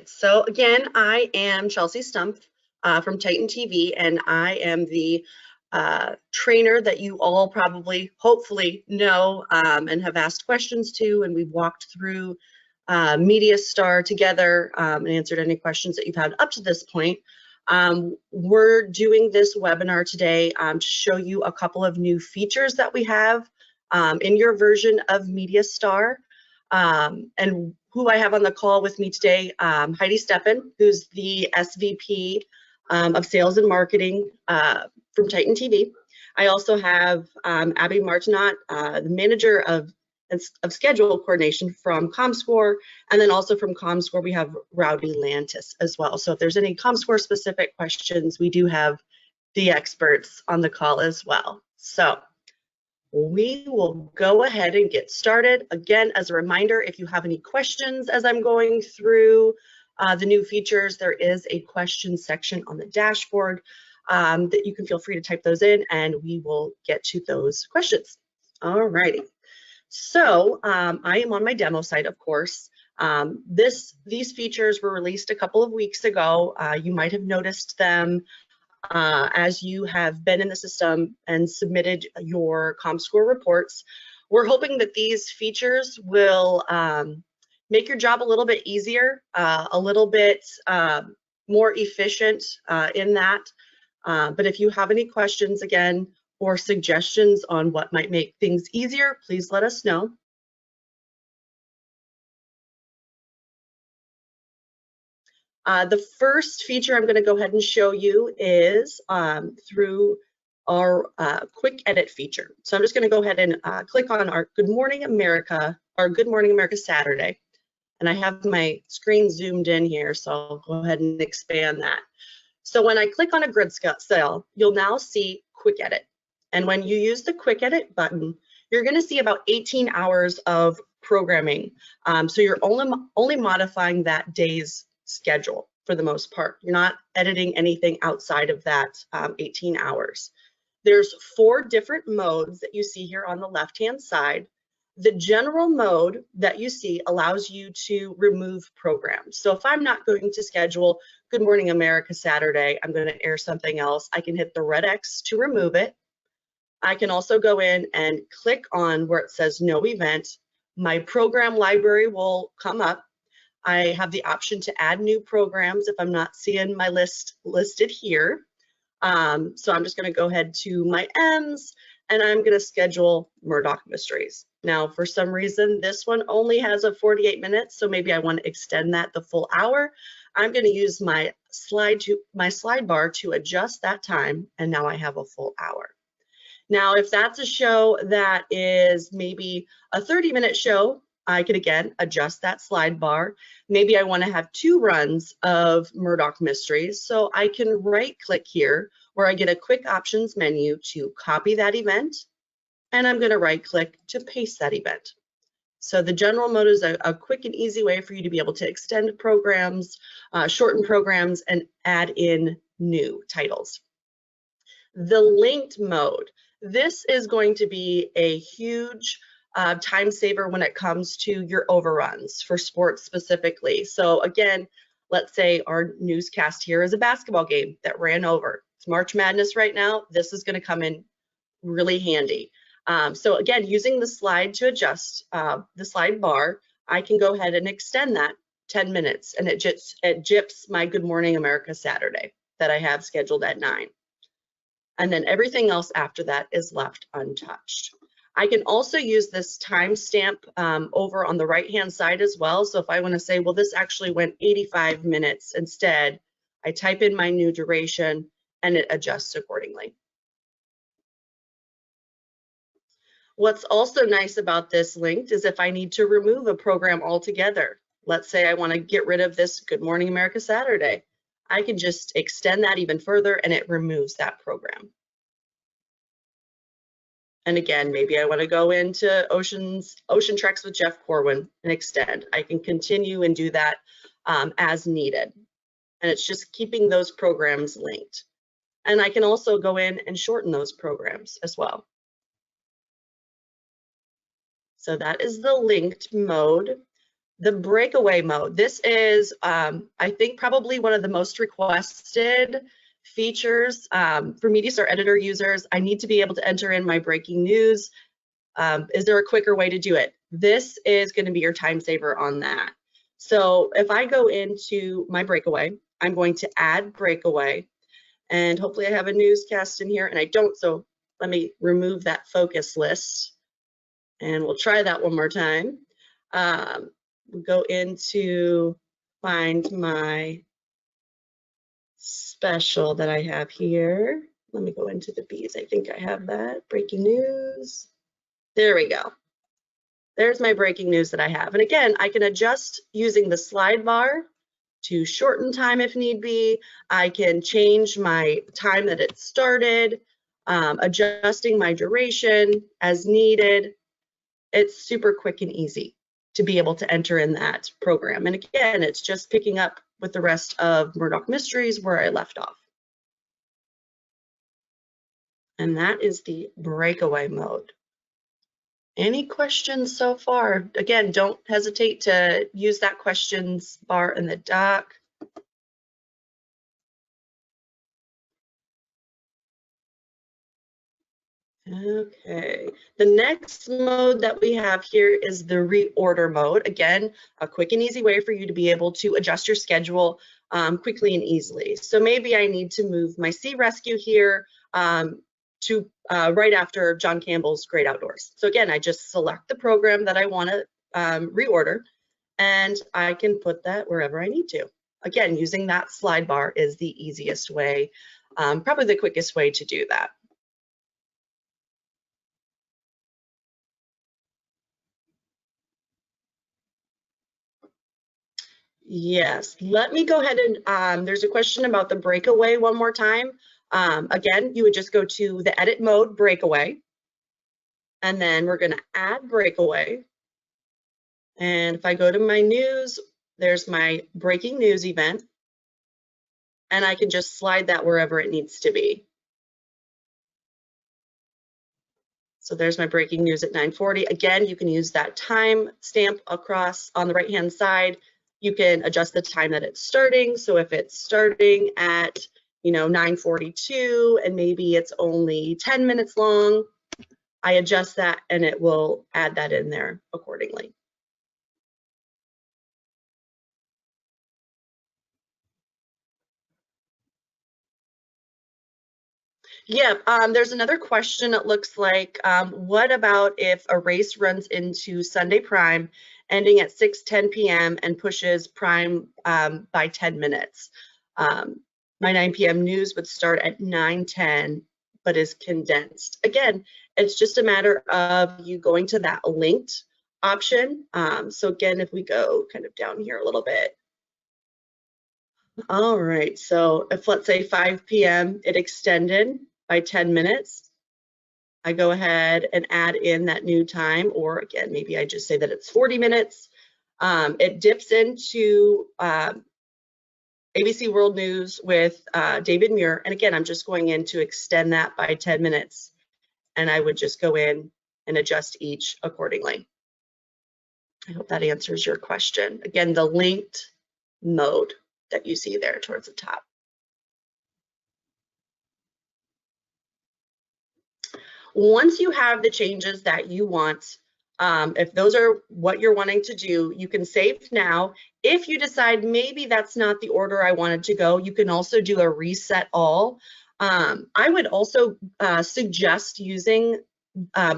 So again, I am Chelsea Stumpff from TitanTV, and I am the trainer that you all probably, hopefully, know and have asked questions to, and we've walked through MediaStar together and answered any questions that you've had up to this point. We're doing this webinar today to show you a couple of new features that we have in your version of MediaStar. And who I have on the call with me today, Heidi Steffen, who's the SVP of Sales and Marketing from TitanTV. I also have Abby Martinot, the Manager of Schedule Coordination from Comscore, and then also from Comscore we have Rowdy Lantis as well. So if there's any Comscore specific questions, we do have the experts on the call as well. So we will go ahead and get started. Again, as a reminder, if you have any questions as I'm going through the new features, there is a question section on the dashboard that you can feel free to type those in, and we will get to those questions. All righty. So I am on my demo site, of course. These features were released a couple of weeks ago. You might have noticed them as you have been in the system and submitted your Comscore reports. We're hoping that these features will make your job a little bit easier, a little bit more efficient in that. But if you have any questions, again, or suggestions on what might make things easier, please let us know. The first feature I'm going to go ahead and show you is through our quick edit feature. So I'm just going to go ahead and click on our Good Morning America, or Good Morning America Saturday. And I have my screen zoomed in here, so I'll go ahead and expand that. So when I click on a grid cell, you'll now see quick edit. And when you use the quick edit button, you're going to see about 18 hours of programming. So you're only modifying that day's schedule for the most part. You're not editing anything outside of that 18 hours. There's 4 different modes that you see here on the left-hand side. The general mode that you see allows you to remove programs. So if I'm not going to schedule Good Morning America Saturday, I'm going to air something else, I can hit the red X to remove it. I can also go in and click on where it says no event. My program library will come up. I have the option to add new programs if I'm not seeing my list listed here. So I'm just going to go ahead to my M's, and I'm going to schedule Murdoch Mysteries. Now, for some reason, this one only has a 48 minutes, so maybe I want to extend that the full hour. I'm going to use my slide bar to adjust that time, and now I have a full hour. Now, if that's a show that is maybe a 30-minute show, I could again adjust that slide bar. Maybe I want to have 2 runs of Murdoch Mysteries, so I can right-click here where I get a quick options menu to copy that event, and I'm going to right-click to paste that event. So the general mode is a quick and easy way for you to be able to extend programs, shorten programs, and add in new titles. The linked mode. This is going to be a huge time saver when it comes to your overruns for sports specifically. So again, let's say our newscast here is a basketball game that ran over. It's March Madness right now. This is going to come in really handy. So again, using the slide to adjust the slide bar, I can go ahead and extend that 10 minutes, and it jips my Good Morning America Saturday that I have scheduled at 9. And then everything else after that is left untouched. I can also use this timestamp over on the right-hand side as well. So if I want to say, well, this actually went 85 minutes instead, I type in my new duration and it adjusts accordingly. What's also nice about this linked is if I need to remove a program altogether, let's say I want to get rid of this Good Morning America Saturday, I can just extend that even further and it removes that program. And again, maybe I want to go into Ocean Treks with Jeff Corwin and extend. I can continue and do that as needed. And it's just keeping those programs linked. And I can also go in and shorten those programs as well. So that is the linked mode. The breakaway mode. This is, I think, probably one of the most requested features for MediaStar Editor users. I need to be able to enter in my breaking news. Is there a quicker way to do it? This is going to be your time saver on that. So if I go into my breakaway, I'm going to add breakaway, and hopefully I have a newscast in here, and I don't, so let me remove that focus list, and we'll try that one more time. We'll go into find my special that I have here. Let me go into the B's. I think I have that. Breaking news. There we go. There's my breaking news that I have. And again, I can adjust using the slide bar to shorten time if need be. I can change my time that it started, adjusting my duration as needed. It's super quick and easy to be able to enter in that program. And again, it's just picking up with the rest of Murdoch Mysteries where I left off. And that is the breakaway mode. Any questions so far? Again, don't hesitate to use that questions bar in the doc. Okay, the next mode that we have here is the reorder mode. Again, a quick and easy way for you to be able to adjust your schedule quickly and easily. So maybe I need to move my Sea Rescue here to right after John Campbell's Great Outdoors. So again, I just select the program that I want to reorder, and I can put that wherever I need to. Again, using that slide bar is the easiest way, probably the quickest way to do that. Yes, let me go ahead and there's a question about the breakaway one more time. Again, you would just go to the edit mode breakaway, and then we're going to add breakaway. And if I go to my news, there's my breaking news event, and I can just slide that wherever it needs to be. So there's my breaking news at 9:40. Again, you can use that time stamp across on the right-hand side. You can adjust the time that it's starting. So if it's starting at, 9:42 and maybe it's only 10 minutes long, I adjust that and it will add that in there accordingly. Yeah, there's another question. It looks like, what about if a race runs into Sunday Prime, ending at 6:10 p.m. and pushes Prime by 10 minutes? My 9 p.m. news would start at 9:10, but is condensed. Again, it's just a matter of you going to that linked option. So again, if we go kind of down here a little bit. All right, so if let's say 5 p.m. it extended by 10 minutes, I go ahead and add in that new time, or again, maybe I just say that it's 40 minutes. It dips into ABC World News with David Muir. And again, I'm just going in to extend that by 10 minutes. And I would just go in and adjust each accordingly. I hope that answers your question. Again, the linked mode that you see there towards the top. Once you have the changes that you want, if those are what you're wanting to do, you can save now. If you decide maybe that's not the order I wanted to go, you can also do a reset all. I would also suggest using,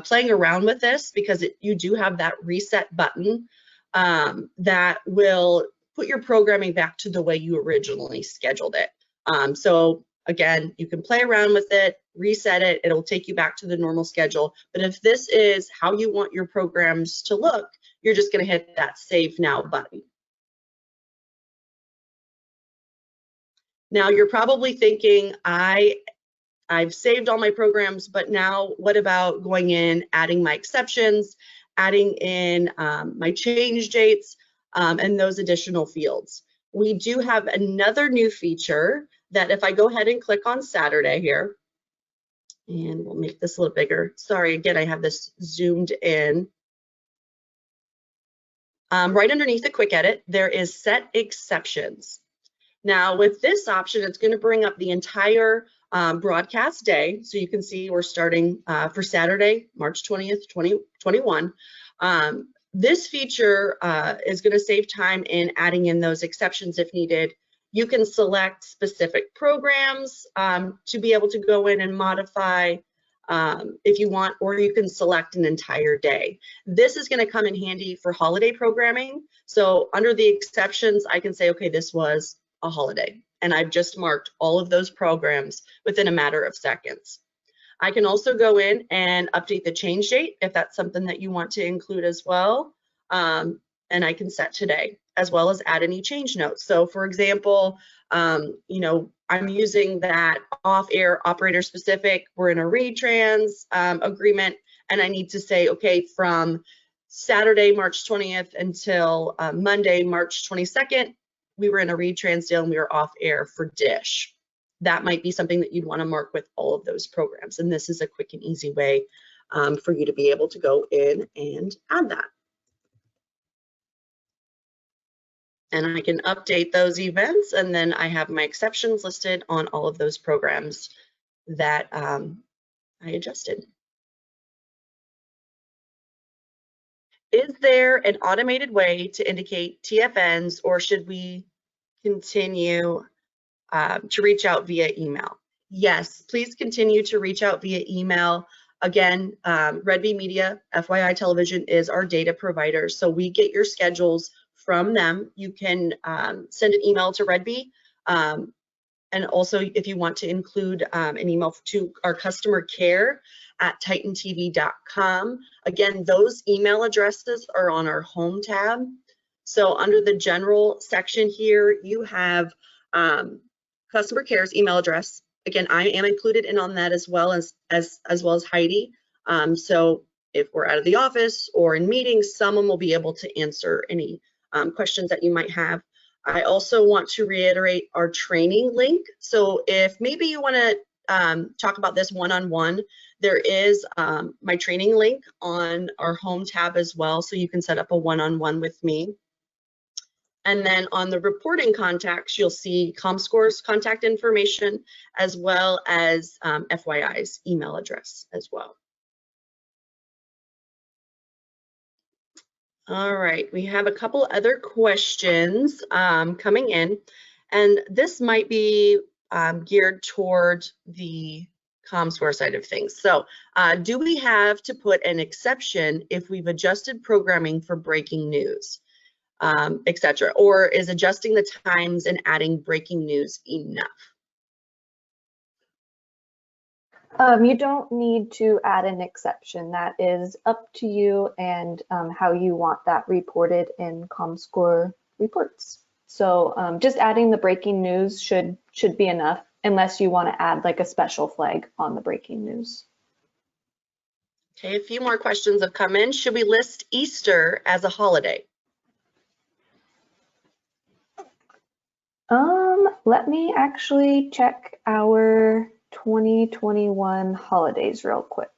playing around with this, because you do have that reset button that will put your programming back to the way you originally scheduled it. So again, you can play around with it, reset it, it'll take you back to the normal schedule. But if this is how you want your programs to look, you're just going to hit that Save Now button. Now you're probably thinking, I've saved all my programs, but now what about going in, adding my exceptions, adding in my change dates, and those additional fields? We do have another new feature that if I go ahead and click on Saturday here, and we'll make this a little bigger. Sorry, again, I have this zoomed in. Right underneath the quick edit, there is set exceptions. Now with this option, it's going to bring up the entire broadcast day. So you can see we're starting for Saturday, March 20th, 2021. This feature is going to save time in adding in those exceptions if needed. You can select specific programs to be able to go in and modify if you want, or you can select an entire day. This is going to come in handy for holiday programming. So under the exceptions, I can say, okay, this was a holiday, and I've just marked all of those programs within a matter of seconds. I can also go in and update the change date if that's something that you want to include as well. And I can set today, as well as add any change notes. So for example, you know, I'm using that off-air operator specific, we're in a retrans agreement, and I need to say, okay, from Saturday, March 20th until Monday, March 22nd, we were in a retrans deal and we were off air for Dish. That might be something that you'd want to mark with all of those programs. And this is a quick and easy way for you to be able to go in and add that. And I can update those events, and then I have my exceptions listed on all of those programs that I adjusted. Is there an automated way to indicate TFNs, or should we continue to reach out via email? Yes, please continue to reach out via email. Again, Red Bee Media, FYI Television, is our data provider, so we get your schedules from them. You can send an email to Red Bee, and also if you want to include an email to our customer care at TitanTV.com. Again, those email addresses are on our home tab. So under the general section here, you have customer care's email address. Again, I am included in on that as well as Heidi. So if we're out of the office or in meetings, someone will be able to answer any questions that you might have. I also want to reiterate our training link. So if maybe you want to talk about this one-on-one, there is my training link on our home tab as well, so you can set up a one-on-one with me. And then on the reporting contacts, you'll see Comscore's contact information, as well as FYI's email address as well. All right, we have a couple other questions coming in, and this might be geared toward the Comscore side of things. So do we have to put an exception if we've adjusted programming for breaking news, etc., or is adjusting the times and adding breaking news enough? You don't need to add an exception. That is up to you and how you want that reported in Comscore reports. So just adding the breaking news should be enough, unless you want to add like a special flag on the breaking news. Okay, a few more questions have come in. Should we list Easter as a holiday? Let me actually check our 2021 holidays real quick.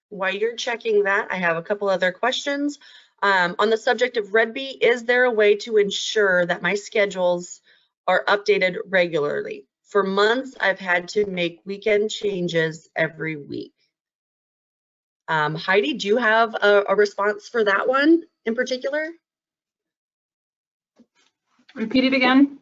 While you're checking that, I have a couple other questions. On the subject of Red Bee, is there a way to ensure that my schedules are updated regularly? For months, I've had to make weekend changes every week. Heidi, do you have a response for that one in particular? Repeat it again.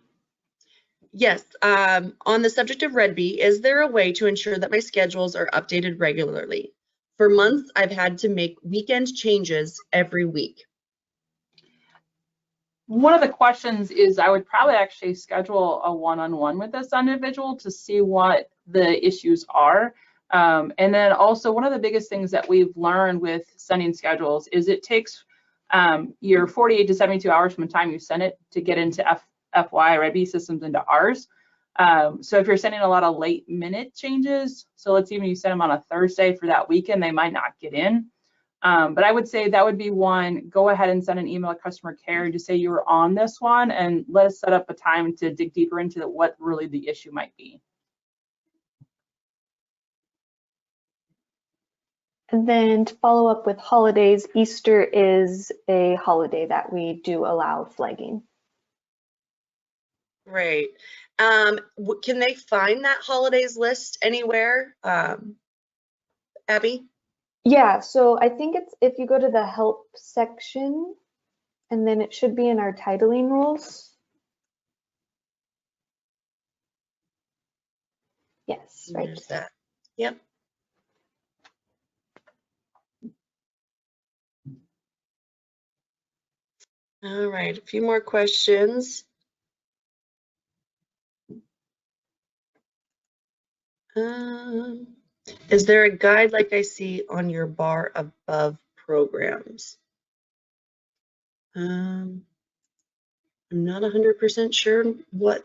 Yes, on the subject of Red Bee, is there a way to ensure that my schedules are updated regularly? For months, I've had to make weekend changes every week. One of the questions is I would probably actually schedule a one-on-one with this individual to see what the issues are. And then also one of the biggest things that we've learned with sending schedules is it takes your 48 to 72 hours from the time you send it to get into FY Red Bee systems into ours. So if you're sending a lot of late minute changes, so let's even you send them on a Thursday for that weekend, they might not get in. But I would say that would be one, go ahead and send an email to customer care to say you were on this one and let us set up a time to dig deeper into what really the issue might be. And then to follow up with holidays, Easter is a holiday that we do allow flagging. Great. Can they find that holidays list anywhere, Abby? Yeah, so I think it's if you go to the help section, and then it should be in our titling rules. Yes, right. There's that. Yep. All right, a few more questions. Is there a guide like I see on your bar above programs? I'm not 100% sure what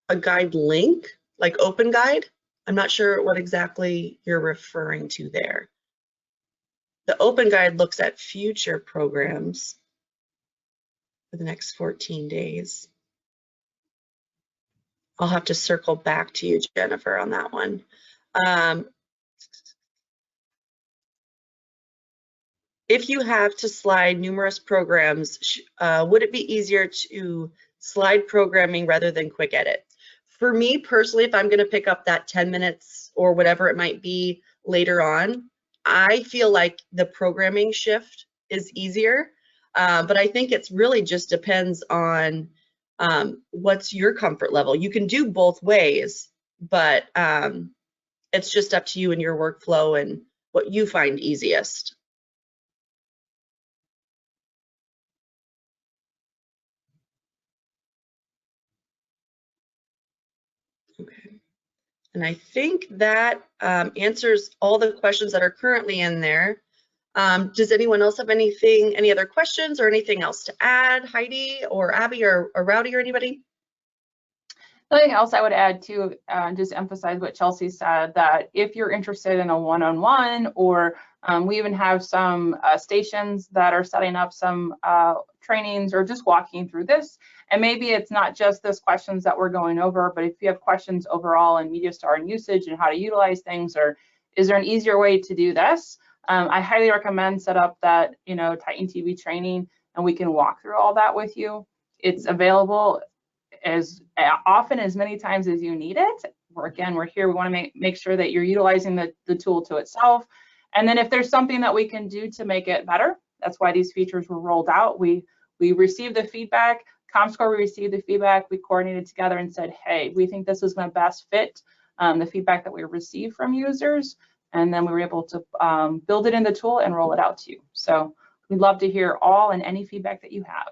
a guide link, like open guide. I'm not sure what exactly you're referring to there. The open guide looks at future programs for the next 14 days. I'll have to circle back to you, Jennifer, on that one. If you have to slide numerous programs, would it be easier to slide programming rather than quick edit? For me personally, if I'm going to pick up that 10 minutes or whatever it might be later on, I feel like the programming shift is easier. But I think it's really just depends on what's your comfort level. You can do both ways, but it's just up to you and your workflow and what you find easiest. Okay. And I think that answers all the questions that are currently in there. Does anyone else have anything, any other questions or anything else to add, Heidi or Abby or Rowdy or anybody? Something else I would add too, just emphasize what Chelsea said, that if you're interested in a one-on-one, or we even have some stations that are setting up some trainings or just walking through this. And maybe it's not just this questions that we're going over, but if you have questions overall in MediaStar and usage and how to utilize things, or is there an easier way to do this? I highly recommend set up that, TitanTV training, and we can walk through all that with you. It's available as often, as many times as you need it. We're here, we want to make sure that you're utilizing the tool to itself. And then if there's something that we can do to make it better, that's why these features were rolled out. We received the feedback, Comscore, we received the feedback, we coordinated together and said, hey, we think this is going to best fit the feedback that we received from users. And then we were able to build it in the tool and roll it out to you. So we'd love to hear all and any feedback that you have.